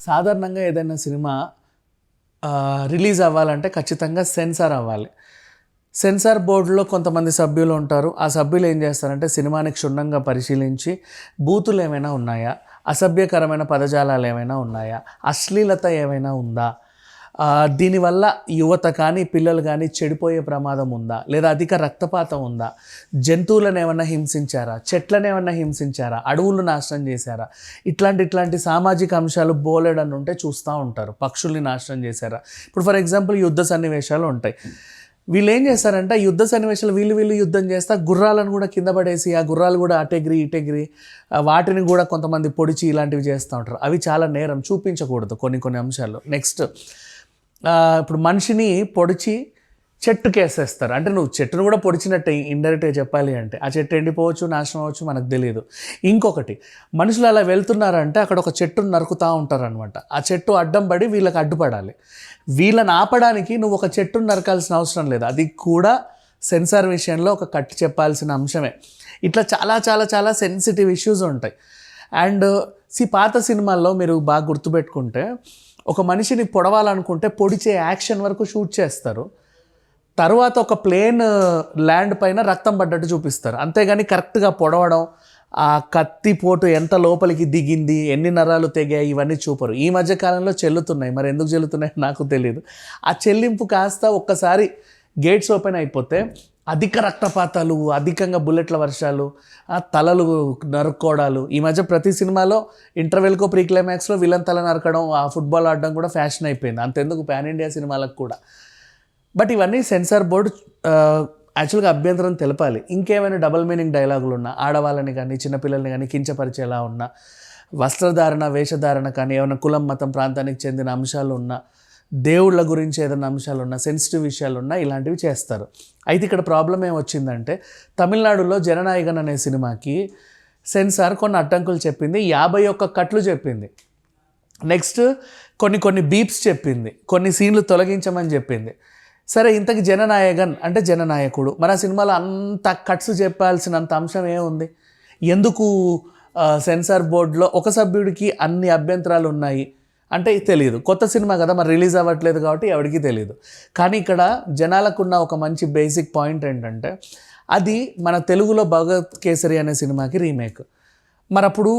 సాధారణంగా ఏదైనా cinema release అవ్వాలంటే ఖచ్చితంగా సెన్సార్ అవ్వాలి. సెన్సార్ బోర్డులో కొంతమంది సభ్యులు ఉంటారు. ఆ సభ్యులు ఏం చేస్తారంటే సినిమాని క్షుణ్ణంగా పరిశీలించి బూతులు ఏమైనా ఉన్నాయా, అసభ్యకరమైన పదజాలాలు ఏమైనా ఉన్నాయా, అశ్లీలత ఏమైనా ఉందా, దీనివల్ల యువత కానీ పిల్లలు కానీ చెడిపోయే ప్రమాదం ఉందా, లేదా అధిక రక్తపాతం ఉందా, జంతువులను ఏమన్నా హింసించారా, చెట్లను ఏమన్నా హింసించారా, అడవులు నాశనం చేశారా, ఇట్లాంటి సామాజిక అంశాలు బోలెడని ఉంటే చూస్తూ ఉంటారు. పక్షుల్ని నాశనం చేశారా. ఇప్పుడు ఫర్ ఎగ్జాంపుల్ యుద్ధ సన్నివేశాలు ఉంటాయి. వీళ్ళు ఏం చేస్తారంటే యుద్ధ సన్నివేశాలు వీళ్ళు యుద్ధం చేస్తా గుర్రాలను కూడా కింద పడేసి ఆ గుర్రాలు కూడా ఇటెగిరి వాటిని కూడా కొంతమంది పొడిచి ఇలాంటివి చేస్తూ ఉంటారు. అవి చాలా నేరం, చూపించకూడదు కొన్ని అంశాలు. నెక్స్ట్ ఇప్పుడు మనిషిని పొడిచి చెట్టుకేసేస్తారు. అంటే నువ్వు చెట్టును కూడా పొడిచినట్టే ఇండైరెక్ట్గా చెప్పాలి అంటే. ఆ చెట్టు ఎండిపోవచ్చు, నాశనం అవ్వచ్చు, మనకు తెలియదు. ఇంకొకటి, మనుషులు అలా వెళ్తున్నారంటే అక్కడ ఒక చెట్టును నరుకుతూ ఉంటారనమాట. ఆ చెట్టు అడ్డం పడి వీళ్ళకి అడ్డుపడాలి. వీళ్ళని ఆపడానికి నువ్వు ఒక చెట్టును నరకాల్సిన అవసరం లేదు. అది కూడా సెన్సార్ విషయంలో ఒక కట్టు చెప్పాల్సిన అంశమే. ఇట్లా చాలా చాలా చాలా సెన్సిటివ్ ఇష్యూస్ ఉంటాయి. అండ్ పాత సినిమాల్లో మీరు బాగా గుర్తుపెట్టుకుంటే ఒక మనిషిని పొడవాలనుకుంటే పొడిచే యాక్షన్ వరకు షూట్ చేస్తారు. తర్వాత ఒక ప్లేన్ ల్యాండ్ పైన రక్తం పడ్డట్టు చూపిస్తారు. అంతేగాని కరెక్ట్గా పొడవడం, ఆ కత్తి పోటు ఎంత లోపలికి దిగింది, ఎన్ని నరాలు తెగాయి, ఇవన్నీ చూపరు. ఈ మధ్యకాలంలో చెల్లుతున్నాయి, మరి ఎందుకు చెల్లుతున్నాయి నాకు తెలియదు. ఆ చెల్లింపు కాస్త ఒక్కసారి గేట్స్ ఓపెన్ అయిపోతే అధిక రక్తపాతాలు, అధికంగా బుల్లెట్ల వర్షాలు, తలలు నరుక్కోవడాలు. ఈ మధ్య ప్రతి సినిమాలో ఇంటర్వెల్కో ప్రీ క్లైమాక్స్లో విలన్ తల నరకడం, ఆ ఫుట్బాల్ ఆడడం కూడా ఫ్యాషన్ అయిపోయింది. అంతెందుకు పాన్ ఇండియా సినిమాలకు కూడా. బట్ ఇవన్నీ సెన్సార్ బోర్డు యాక్చువల్గా అభ్యంతరం తెలపాలి. ఇంకేమైనా డబుల్ మీనింగ్ డైలాగులు ఉన్నా, ఆడవాళ్ళని కానీ చిన్నపిల్లల్ని కానీ కించపరిచేలా ఉన్నా, వస్త్రధారణ వేషధారణ కానీ ఏమైనా కులం మతం ప్రాంతానికి చెందిన అంశాలు ఉన్నా, దేవుళ్ళ గురించి ఏదైనా అంశాలు ఉన్నా, సెన్సిటివ్ విషయాలు ఉన్నా ఇలాంటివి చేస్తారు. అయితే ఇక్కడ ప్రాబ్లం ఏమొచ్చిందంటే తమిళనాడులో జననాయకన్ అనే సినిమాకి సెన్సార్ కొన్ని అడ్డంకులు చెప్పింది. 51 కట్లు చెప్పింది. నెక్స్ట్ కొన్ని బీప్స్ చెప్పింది. కొన్ని సీన్లు తొలగించమని చెప్పింది. సరే, ఇంతకు జననాయకన్ అంటే జననాయకుడు. మరి ఆ సినిమాలో అంత కట్స్ చెప్పాల్సినంత అంశం ఏముంది? ఎందుకు సెన్సార్ బోర్డులో ఒక సభ్యుడికి అన్ని అభ్యంతరాలు ఉన్నాయి అంటే తెలియదు. కొత్త సినిమా కదా, మరి రిలీజ్ అవ్వట్లేదు కాబట్టి ఎవరికి తెలియదు. కానీ ఇక్కడ జనాలకున్న ఒక మంచి బేసిక్ పాయింట్ ఏంటంటే అది మన తెలుగులో భగత్ కేసరి అనే సినిమాకి రీమేక్. మరి అప్పుడు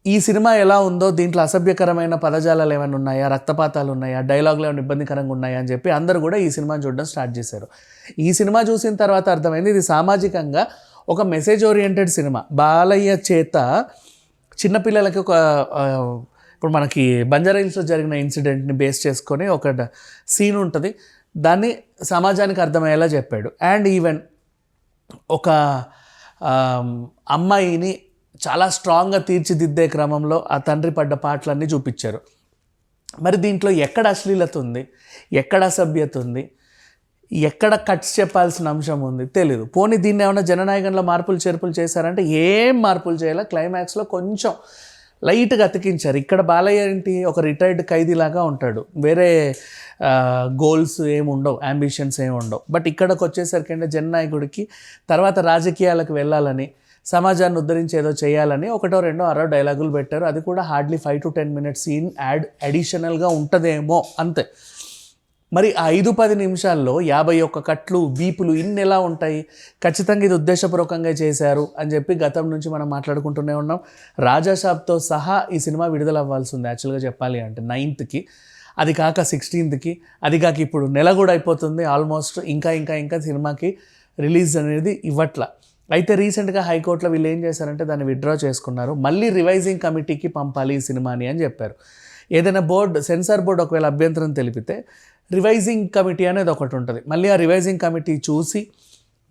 ఈ సినిమా ఎలా ఉందో దీంట్లో అసభ్యకరమైన పదజాలాలు ఏమైనా ఉన్నాయా, రక్తపాతాలు ఉన్నాయా, డైలాగులు ఏమైనా ఇబ్బందికరంగా ఉన్నాయా అని చెప్పి అందరూ కూడా ఈ సినిమాని చూడడం స్టార్ట్ చేశారు. ఈ సినిమా చూసిన తర్వాత అర్థమైంది ఇది సామాజికంగా ఒక మెసేజ్ ఓరియంటెడ్ సినిమా. బాలయ్య చేత చిన్నపిల్లలకి ఒక ఇప్పుడు మనకి బంజారాహిల్స్లో జరిగిన ఇన్సిడెంట్ని బేస్ చేసుకొని ఒక సీన్ ఉంటుంది. దాన్ని సమాజానికి అర్థమయ్యేలా చెప్పాడు. అండ్ ఈవెన్ ఒక అమ్మాయిని చాలా స్ట్రాంగ్గా తీర్చిదిద్దే క్రమంలో ఆ తండ్రి పడ్డ పాటలన్నీ చూపించారు. మరి దీంట్లో ఎక్కడ అశ్లీలత ఉంది, ఎక్కడ అసభ్యత ఉంది, ఎక్కడ కట్స్ చెప్పాల్సిన అంశం ఉంది తెలియదు. పోనీ దీన్ని ఏమైనా జననాయకంలో మార్పులు చేర్పులు చేశారంటే ఏం మార్పులు చేయాలి. క్లైమాక్స్లో కొంచెం లైట్గా అతికించారు. ఇక్కడ బాలయ్య ఏంటి, ఒక రిటైర్డ్ ఖైదీలాగా ఉంటాడు. వేరే గోల్స్ ఏమి ఉండవు, అంబిషన్స్ ఏమి ఉండవు. బట్ ఇక్కడికి వచ్చేసరికి అంటే జననాయకుడికి తర్వాత రాజకీయాలకు వెళ్ళాలని, సమాజాన్ని ఉద్ధరించి ఏదో చేయాలని ఒకటో రెండో అరో డైలాగులు పెట్టారు. అది కూడా హార్డ్లీ 5 to 10 minutes సీన్ అడిషనల్గా ఉంటుందేమో అంతే. మరి ఆ 5-10 నిమిషాల్లో 51 కట్లు, బీపులు ఇన్ని ఎలా ఉంటాయి? ఖచ్చితంగా ఇది ఉద్దేశపూర్వకంగా చేశారు అని చెప్పి గతం నుంచి మనం మాట్లాడుకుంటూనే ఉన్నాం. రాజాసాబ్తో సహా ఈ సినిమా విడుదల అవ్వాల్సి ఉంది యాక్చువల్గా చెప్పాలి అంటే 9th, అది కాక 16th, అది కాక ఇప్పుడు నెల కూడా అయిపోతుంది ఆల్మోస్ట్. ఇంకా సినిమాకి రిలీజ్ అనేది ఇవ్వట్ల. అయితే రీసెంట్గా హైకోర్టులో వీళ్ళు ఏం చేశారంటే దాన్ని విత్డ్రా చేసుకున్నారు. మళ్ళీ రివైజింగ్ కమిటీకి పంపాలి ఈ సినిమాని అని చెప్పారు. ఏదైనా సెన్సార్ బోర్డు ఒకవేళ అభ్యంతరం తెలిపితే రివైజింగ్ కమిటీ అనేది ఒకటి ఉంటుంది. మళ్ళీ ఆ రివైజింగ్ కమిటీ చూసి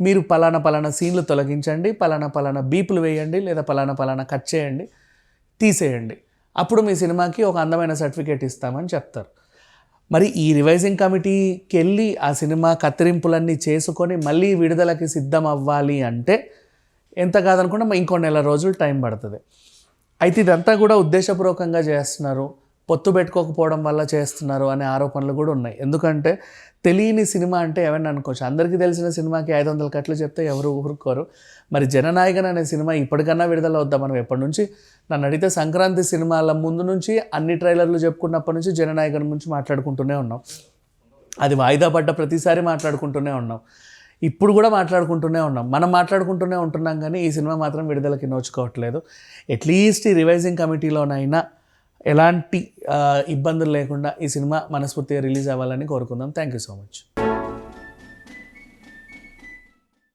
మీరు పలానా సీన్లు తొలగించండి, పలానా బీపులు వేయండి, లేదా పలానా కట్ చేయండి, తీసేయండి, అప్పుడు మీ సినిమాకి ఒక అందమైన సర్టిఫికేట్ ఇస్తామని చెప్తారు. మరి ఈ రివైజింగ్ కమిటీకి వెళ్ళి ఆ సినిమా కత్తిరింపులన్నీ చేసుకొని మళ్ళీ విడుదలకి సిద్ధం అవ్వాలి అంటే ఎంత కాదనుకున్నా ఇంకో నెల రోజులు టైం పడుతుంది. అయితే ఇదంతా కూడా ఉద్దేశపూర్వకంగా చేస్తున్నారు. పొత్తు పెట్టుకోకపోవడం వల్ల చేస్తున్నారు అనే ఆరోపణలు కూడా ఉన్నాయి. ఎందుకంటే తెలియని సినిమా అంటే ఎవరిని అనుకోవచ్చు, అందరికీ తెలిసిన సినిమాకి 500 కట్లు చెప్తే ఎవరు ఊరుకోరు. మరి జననాయకన్ అనే సినిమా ఇప్పటికన్నా విడుదల అవుద్దాం. మనం ఎప్పటి నుంచి నన్ను అడిగితే సంక్రాంతి సినిమాల ముందు నుంచి అన్ని ట్రైలర్లు చెప్పుకున్నప్పటి నుంచి జననాయకన్ గురించి మాట్లాడుకుంటూనే ఉన్నాం. అది వాయిదా పడ్డ ప్రతిసారి మాట్లాడుకుంటూనే ఉన్నాం. ఇప్పుడు కూడా మాట్లాడుకుంటూనే ఉన్నాం. మనం మాట్లాడుకుంటూనే ఉంటున్నాం కానీ ఈ సినిమా మాత్రం విడుదలకి నోచుకోవట్లేదు. అట్లీస్ట్ ఈ రివైజింగ్ కమిటీలోనైనా ఎలాంటి ఇబ్బందులు లేకుండా ఈ సినిమా మనస్ఫూర్తిగా రిలీజ్ అవ్వాలని కోరుకుందాం. Thank you so much.